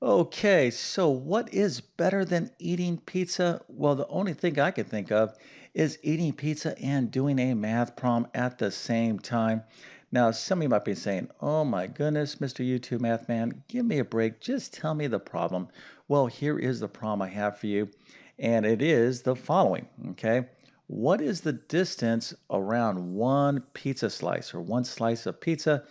Okay, so what is better than eating pizza? Well, the only thing I can think of is eating pizza and doing a math problem at the same time. Now, some of you might be saying, "Oh my goodness, Mr. YouTube Math Man, give me a break. Just tell me the problem." Well, here is the problem I have for you, and it is the following, okay? What is the distance around one pizza slice or one slice of pizza?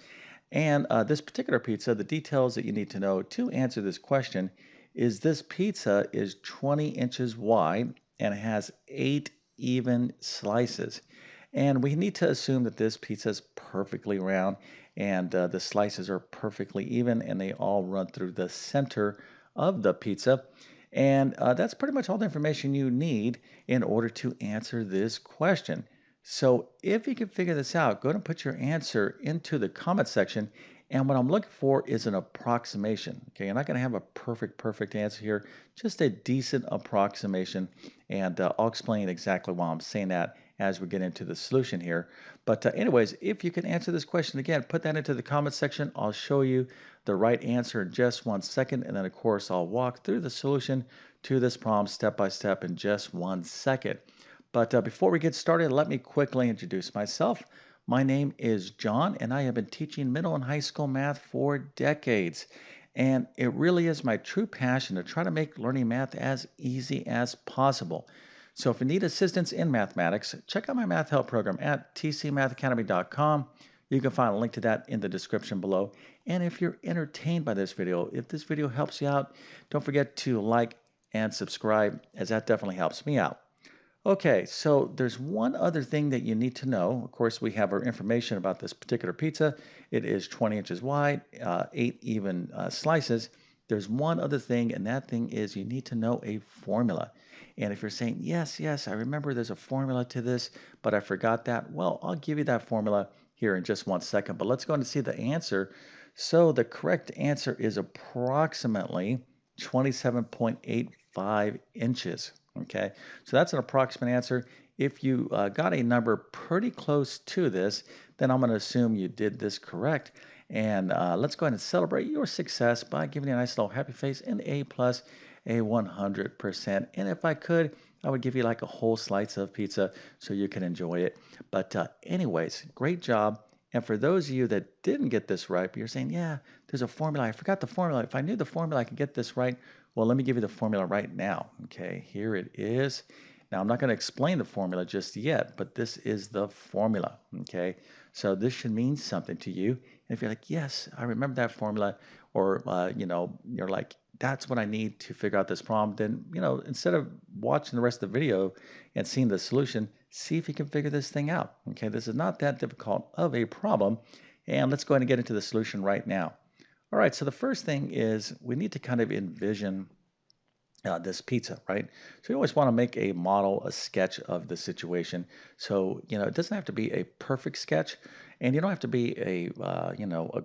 And this particular pizza, the details that you need to know to answer this question is this pizza is 20 inches wide and it has 8 even slices. And we need to assume that this pizza is perfectly round and the slices are perfectly even and they all run through the center of the pizza. And that's pretty much all the information you need in order to answer this question. So if you can figure this out, go ahead and put your answer into the comment section. And what I'm looking for is an approximation. Okay, I'm not going to have a perfect answer here, just a decent approximation. And I'll explain exactly why I'm saying that as we get into the solution here. But anyways, if you can answer this question again, put that into the comment section. I'll show you the right answer in just 1 second. And then of course, I'll walk through the solution to this problem step by step in just 1 second. But before we get started, let me quickly introduce myself. My name is John, and I have been teaching middle and high school math for decades. And it really is my true passion to try to make learning math as easy as possible. So if you need assistance in mathematics, check out my math help program at tcmathacademy.com. You can find a link to that in the description below. And if you're entertained by this video, if this video helps you out, don't forget to like and subscribe, as that definitely helps me out. Okay, so there's one other thing that you need to know. Of course, we have our information about this particular pizza. It is 20 inches wide, 8 even slices. There's one other thing, and that thing is you need to know a formula. And if you're saying, yes, I remember there's a formula to this, but I forgot that, well, I'll give you that formula here in just 1 second. But let's go and see the answer. So the correct answer is approximately 27.85 inches. Okay, so that's an approximate answer. If you got a number pretty close to this, then I'm going to assume you did this correct. And let's go ahead and celebrate your success by giving you a nice little happy face and A plus, a 100%. And if I could, I would give you like a whole slice of pizza so you can enjoy it. But anyways, great job. And for those of you that didn't get this right, but you're saying, yeah, there's a formula. I forgot the formula. If I knew the formula, I could get this right. Well, let me give you the formula right now. Okay, here it is. Now, I'm not going to explain the formula just yet, but this is the formula. Okay, so this should mean something to you. And if you're like, yes, I remember that formula, or you're like, that's what I need to figure out this problem, then instead of watching the rest of the video and seeing the solution, see if you can figure this thing out. Okay, this is not that difficult of a problem. And let's go ahead and get into the solution right now. All right, so the first thing is we need to kind of envision this pizza, right? So you always want to make a model, a sketch of the situation. So, it doesn't have to be a perfect sketch, and you don't have to be a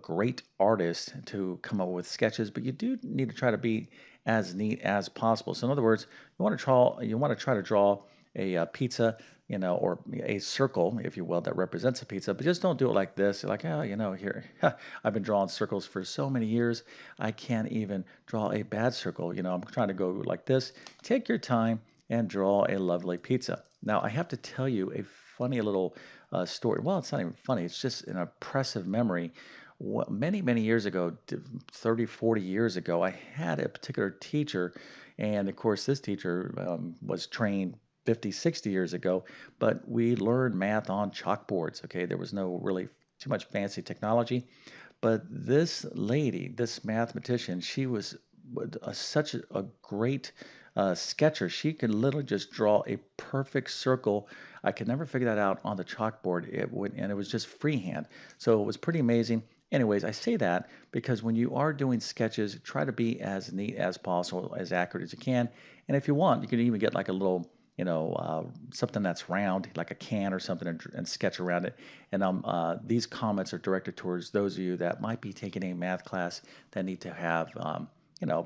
great artist to come up with sketches, but you do need to try to be as neat as possible. So in other words, you want to try to draw a pizza, or a circle, if you will, that represents a pizza, but just don't do it like this. Like, oh, here, I've been drawing circles for so many years. I can't even draw a bad circle. I'm trying to go like this. Take your time and draw a lovely pizza. Now, I have to tell you a funny little story. Well, it's not even funny. It's just an impressive memory. Many years ago, 30, 40 years ago, I had a particular teacher. And of course, this teacher was trained 50, 60 years ago, but we learned math on chalkboards. Okay, there was no really too much fancy technology. But this lady, this mathematician, she was such a great sketcher. She could literally just draw a perfect circle. I could never figure that out on the chalkboard. And it was just freehand. So it was pretty amazing. Anyways, I say that because when you are doing sketches, try to be as neat as possible, as accurate as you can. And if you want, you can even get like a little something that's round, like a can or something, and sketch around it. And these comments are directed towards those of you that might be taking a math class that need to have,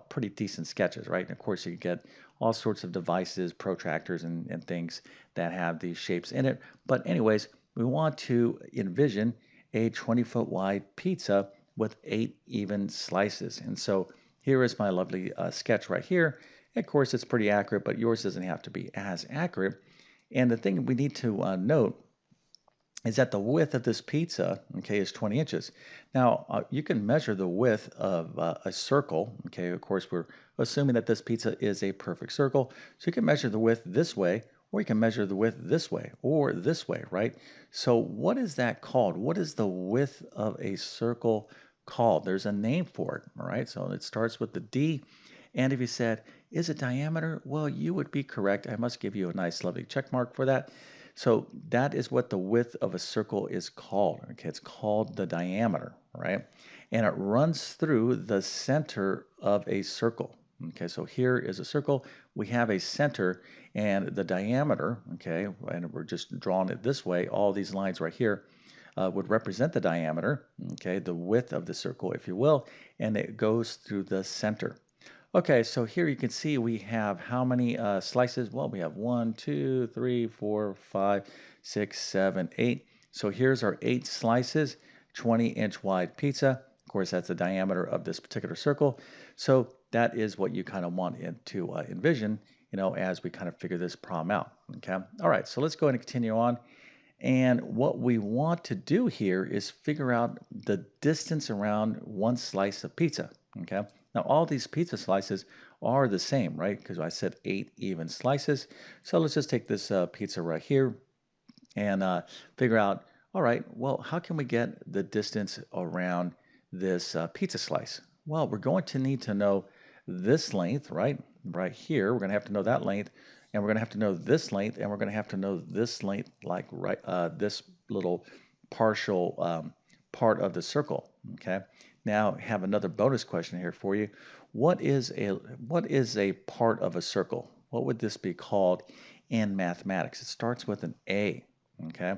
pretty decent sketches, right? And of course, you get all sorts of devices, protractors, and things that have these shapes in it. But anyways, we want to envision a 20-foot wide pizza with 8 even slices. And so here is my lovely sketch right here. Of course, it's pretty accurate, but yours doesn't have to be as accurate. And the thing we need to note is that the width of this pizza, okay, is 20 inches. Now, you can measure the width of a circle, okay? Of course, we're assuming that this pizza is a perfect circle. So you can measure the width this way, or you can measure the width this way, or this way, right? So what is that called? What is the width of a circle called? There's a name for it, all right? So it starts with the D. And if you said, is it diameter? Well, you would be correct. I must give you a nice, lovely check mark for that. So that is what the width of a circle is called. Okay, it's called the diameter, right? And it runs through the center of a circle. Okay, so here is a circle. We have a center and the diameter, okay, and we're just drawing it this way. All these lines right here would represent the diameter, okay, the width of the circle, if you will, and it goes through the center. Okay, so here you can see we have how many slices? Well, we have 1, 2, 3, 4, 5, 6, 7, 8. So here's our 8 slices, 20-inch wide pizza. Of course, that's the diameter of this particular circle. So that is what you kind of want it to envision, as we kind of figure this problem out. Okay. All right, so let's go ahead and continue on. And what we want to do here is figure out the distance around one slice of pizza. Okay. Now, all these pizza slices are the same, right? Because I said 8 even slices. So let's just take this pizza right here and figure out, all right, well, how can we get the distance around this pizza slice? Well, we're going to need to know this length, right? Right here, we're going to have to know that length, and we're going to have to know this length, and we're going to have to know this length, like right this little partial part of the circle. Okay. Now, have another bonus question here for you. What is a part of a circle? What would this be called in mathematics? It starts with an A. Okay.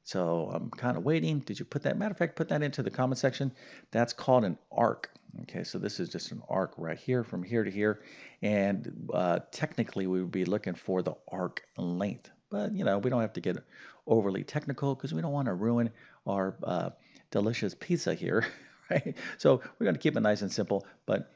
So I'm kind of waiting. Did you put that? Matter of fact, put that into the comment section. That's called an arc. Okay, so this is just an arc right here from here to here. And technically, we would be looking for the arc length. But, we don't have to get overly technical because we don't want to ruin our delicious pizza here, right? So we're going to keep it nice and simple, but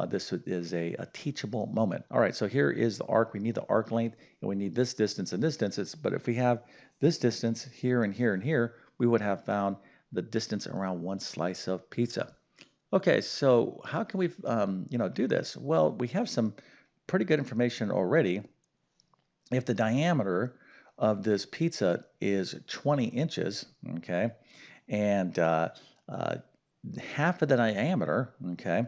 this is a teachable moment. All right, so here is the arc. We need the arc length, and we need this distance and this distance. But if we have this distance here and here and here, we would have found the distance around one slice of pizza. Okay, so how can we, do this? Well, we have some pretty good information already. If the diameter of this pizza is 20 inches, okay, and uh, half of the diameter, okay,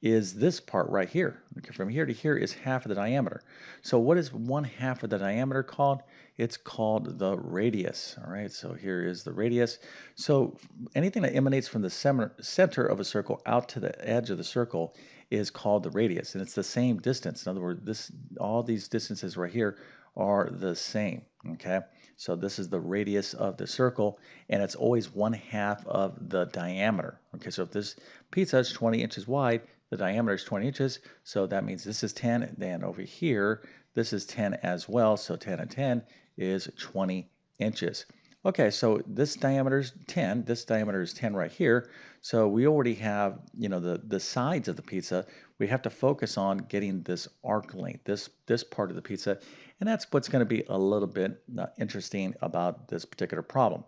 is this part right here. Okay, from here to here is half of the diameter. So what is 1/2 of the diameter called? It's called the radius. All right, so here is the radius. So anything that emanates from the center of a circle out to the edge of the circle is called the radius, and it's the same distance. In other words, all these distances right here are the same. Okay, so this is the radius of the circle, and it's always 1/2 of the diameter. Okay, so if this pizza is 20 inches wide, the diameter is 20 inches, so that means this is 10. Then over here, this is 10 as well, so 10 and 10 is 20 inches. Okay, so this diameter is 10. This diameter is 10 right here. So we already have, the sides of the pizza. We have to focus on getting this arc length, this part of the pizza, and that's what's going to be a little bit interesting about this particular problem.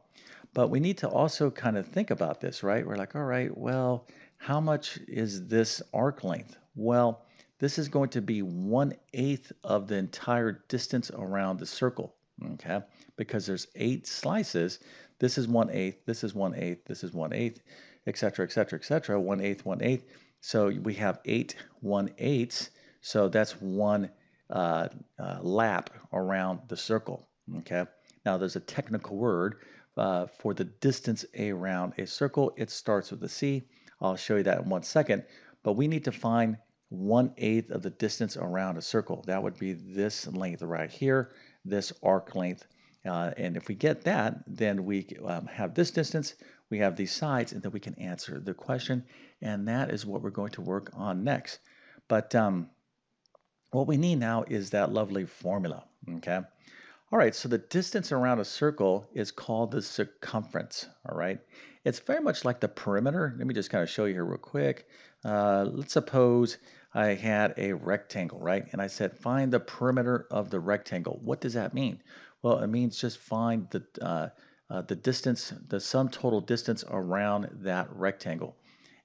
But we need to also kind of think about this, right? We're like, all right, well, how much is this arc length? Well, this is going to be 1/8 of the entire distance around the circle, okay? Because there's 8 slices. This is 1/8, this is 1/8, this is 1/8, et cetera, et cetera, et cetera, 1/8, 1/8. So we have 8 1/8. So that's one lap around the circle, okay? Now there's a technical word for the distance around a circle. It starts with a C. I'll show you that in 1 second. But we need to find 1/8 of the distance around a circle. That would be this length right here, this arc length. And if we get that, then we have this distance, we have these sides, and then we can answer the question. And that is what we're going to work on next. But what we need now is that lovely formula, okay? All right, so the distance around a circle is called the circumference, all right? It's very much like the perimeter. Let me just kind of show you here real quick. Let's suppose I had a rectangle, right? And I said, find the perimeter of the rectangle. What does that mean? Well, it means just find the distance, the sum total distance around that rectangle.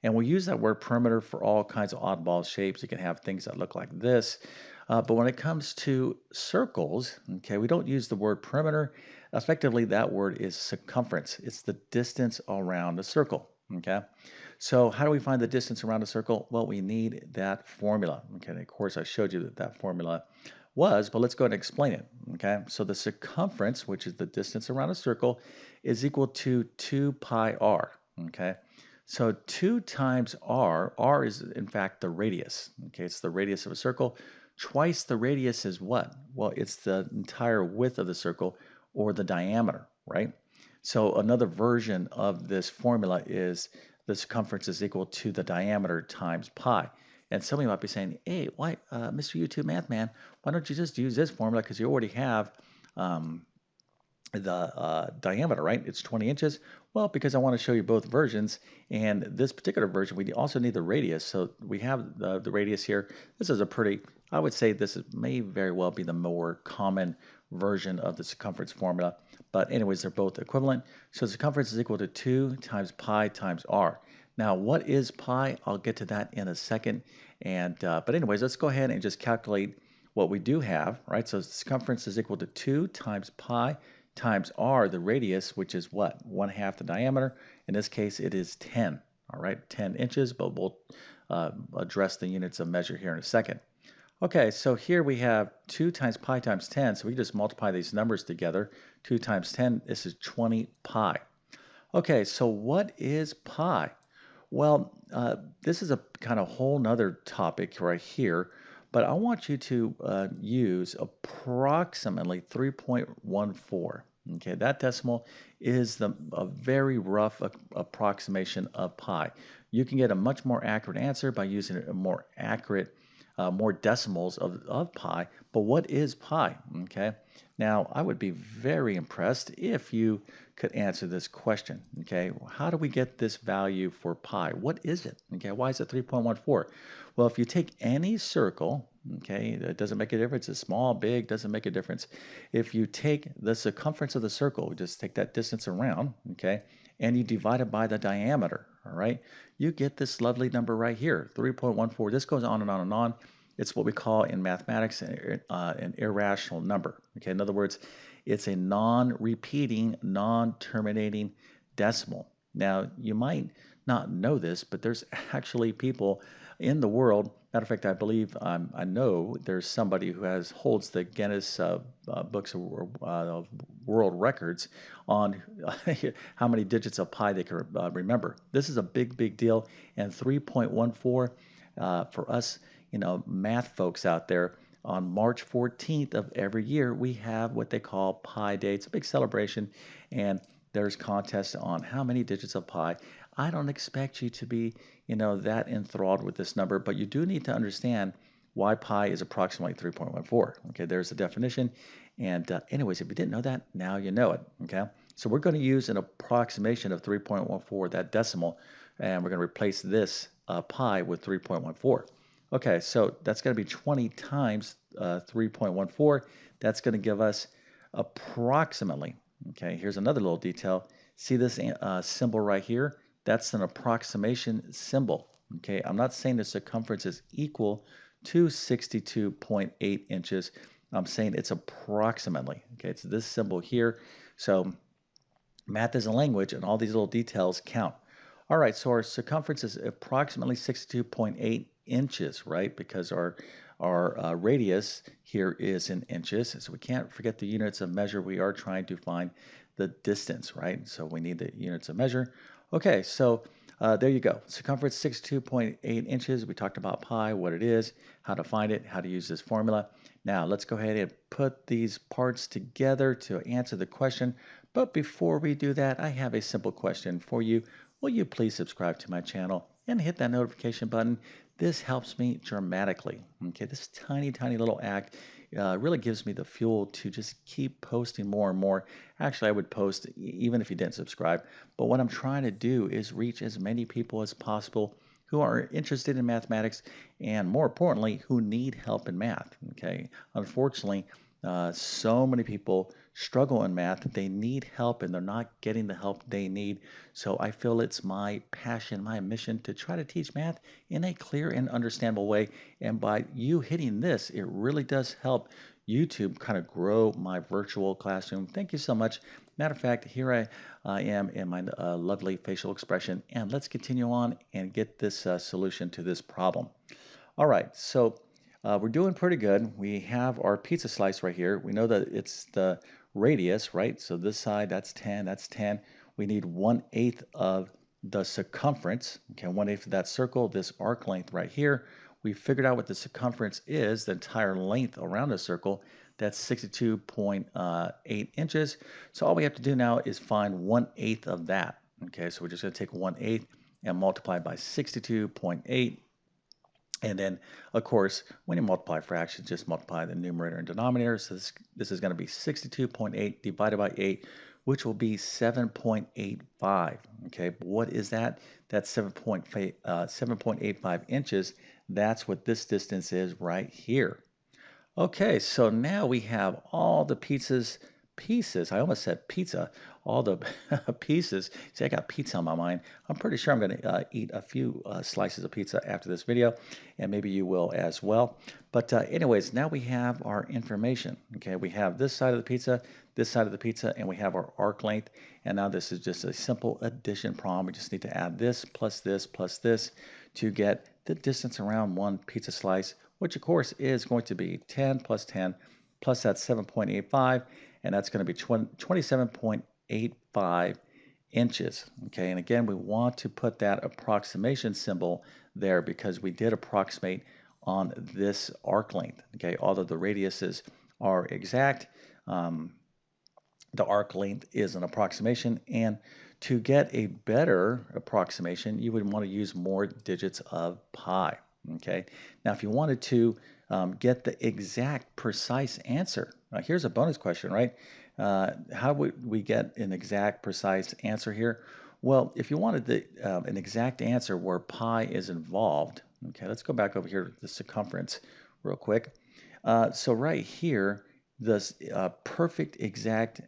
And we use that word perimeter for all kinds of oddball shapes. You can have things that look like this. But when it comes to circles, okay, we don't use the word perimeter. Effectively, that word is circumference. It's the distance around a circle, okay? So how do we find the distance around a circle? Well, we need that formula, okay? And of course, I showed you that that formula was, but let's go ahead and explain it, okay? So the circumference, which is the distance around a circle, is equal to 2 pi r, okay? So 2 times r is in fact the radius, okay? It's the radius of a circle. Twice the radius is what? Well, it's the entire width of the circle or the diameter, right? So another version of this formula is the circumference is equal to the diameter times pi. And some of you might be saying, hey, why, Mr. YouTube Math Man, why don't you just use this formula because you already have um, the diameter, right? It's 20 inches. Well, because I want to show you both versions, and this particular version, we also need the radius. So we have the radius here. This is a pretty, I would say may very well be the more common version of the circumference formula. But anyways, they're both equivalent. So circumference is equal to 2 times pi times r. Now, what is pi? I'll get to that in a second. And but anyways, let's go ahead and just calculate what we do have, right? So circumference is equal to 2 times pi times r, the radius, which is what? 1/2 the diameter. In this case, it is 10, all right? 10 inches, but we'll address the units of measure here in a second. Okay, so here we have 2 times pi times 10, so we just multiply these numbers together. 2 times 10, this is 20 pi. Okay, so what is pi? Well, this is a kind of whole nother topic right here, but I want you to use approximately 3.14. Okay, that decimal is a very rough approximation of pi. You can get a much more accurate answer by using a more accurate, more decimals of pi. But what is pi? Okay, now I would be very impressed if you could answer this question. Okay, how do we get this value for pi? What is it? Okay, why is it 3.14? Well, if you take any circle, okay, it doesn't make a difference. It's small, big, doesn't make a difference. If you take the circumference of the circle, just take that distance around, okay, and you divide it by the diameter, all right, you get this lovely number right here, 3.14. This goes on and on and on. It's what we call in mathematics an irrational number. Okay, in other words, it's a non-repeating, non-terminating decimal. Now, you might not know this, but there's actually people in the world. Matter of fact, I believe I know there's somebody who holds the Guinness books of world records on how many digits of pi they can remember. This is a big, big deal, and 3.14 for us, math folks out there. On March 14th of every year, we have what they call Pi Day. It's a big celebration, and there's contests on how many digits of pi. I don't expect you to be, that enthralled with this number, but you do need to understand why pi is approximately 3.14. Okay, there's the definition. And anyways, if you didn't know that, now you know it. Okay, so we're going to use an approximation of 3.14, that decimal, and we're going to replace this pi with 3.14. Okay, so that's going to be 20 times 3.14. That's going to give us approximately, okay, here's another little detail. See this symbol right here? That's an approximation symbol. Okay, I'm not saying the circumference is equal to 62.8 inches. I'm saying it's approximately. Okay, it's this symbol here. So math is a language, and all these little details count. All right, so our circumference is approximately 62.8 inches, right? Because our radius here is in inches, so we can't forget the units of measure. We are trying to find the distance, right? So we need the units of measure. Okay, so there you go. Circumference 62.8 inches. We talked about pi, what it is, how to find it, how to use this formula. Now let's go ahead and put these parts together to answer the question. But before we do that, I have a simple question for you. Will you please subscribe to my channel and hit that notification button? This helps me dramatically. Okay, this tiny, tiny little act really gives me the fuel to just keep posting more and more. Actually, I would post even if you didn't subscribe. But what I'm trying to do is reach as many people as possible who are interested in mathematics and, more importantly, who need help in math. Okay. Unfortunately, so many people struggle in math. They need help and they're not getting the help they need. So I feel it's my passion, my mission to try to teach math in a clear and understandable way. And by you hitting this, it really does help YouTube kind of grow my virtual classroom. Thank you so much. Matter of fact, here I am in my lovely facial expression. And let's continue on and get this solution to this problem. All right, so we're doing pretty good. We have our pizza slice right here. We know that it's the radius, right? So this side, that's 10, that's 10. We need 1/8 of the circumference, okay, 1/8 of that circle, this arc length right here. We figured out what the circumference is, the entire length around the circle. That's 62.8 inches. So all we have to do now is find 1/8 of that. Okay, so we're just going to take 1/8 and multiply by 62.8. And then, of course, when you multiply fractions, just multiply the numerator and denominator. So this is going to be 62.8 divided by 8, which will be 7.85. Okay, but what is that? That's 7.85 inches. That's what this distance is right here. Okay, so now we have all the pieces. I almost said pizza. All the pieces. See, I got pizza on my mind. I'm pretty sure I'm going to eat a few slices of pizza after this video, and maybe you will as well. But anyways, now we have our information. Okay, we have this side of the pizza, this side of the pizza, and we have our arc length. And now this is just a simple addition problem. We just need to add this plus this to get the distance around one pizza slice, which of course is going to be 10 plus 10 plus that 7.85, and that's going to be 27.85 inches. Okay, and again, we want to put that approximation symbol there because we did approximate on this arc length. Okay, although the radiuses are exact, the arc length is an approximation, and to get a better approximation, you would want to use more digits of pi. Okay, now if you wanted to get the exact precise answer, here's a bonus question, right? How would we get an exact precise answer here? Well, if you wanted an exact answer where pi is involved, okay, let's go back over here to the circumference real quick. So right here, the perfect exact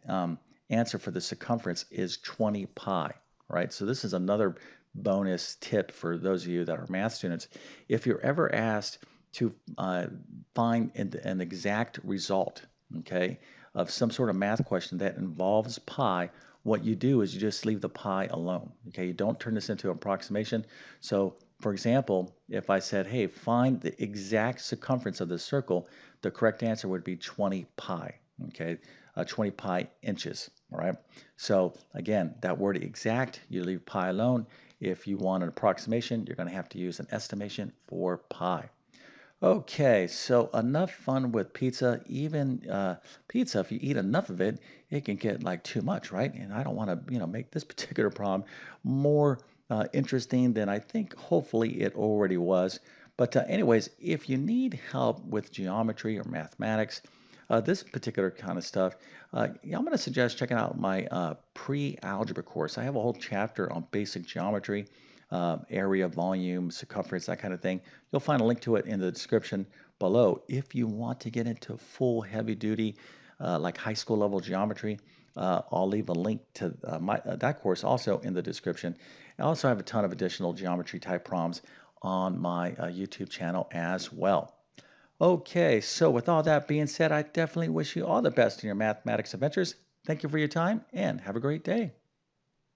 answer for the circumference is 20 pi, right? So this is another bonus tip for those of you that are math students. If you're ever asked to find an exact result, okay, of some sort of math question that involves pi, what you do is you just leave the pi alone, okay? You don't turn this into an approximation. So, for example, if I said, hey, find the exact circumference of the circle, the correct answer would be 20 pi, okay? 20 pi inches, all right? So, again, that word exact, you leave pi alone. If you want an approximation, you're going to have to use an estimation for pi. Okay, so enough fun with pizza. Even pizza, if you eat enough of it, it can get like too much, right? And I don't want to, make this particular problem more interesting than I think hopefully it already was. But anyways, if you need help with geometry or mathematics, this particular kind of stuff, I'm going to suggest checking out my pre-algebra course. I have a whole chapter on basic geometry, area, volume, circumference, that kind of thing. You'll find a link to it in the description below. If you want to get into full heavy duty, like high school level geometry, I'll leave a link to that course also in the description. I also have a ton of additional geometry type problems on my YouTube channel as well. Okay, so with all that being said, I definitely wish you all the best in your mathematics adventures. Thank you for your time and have a great day.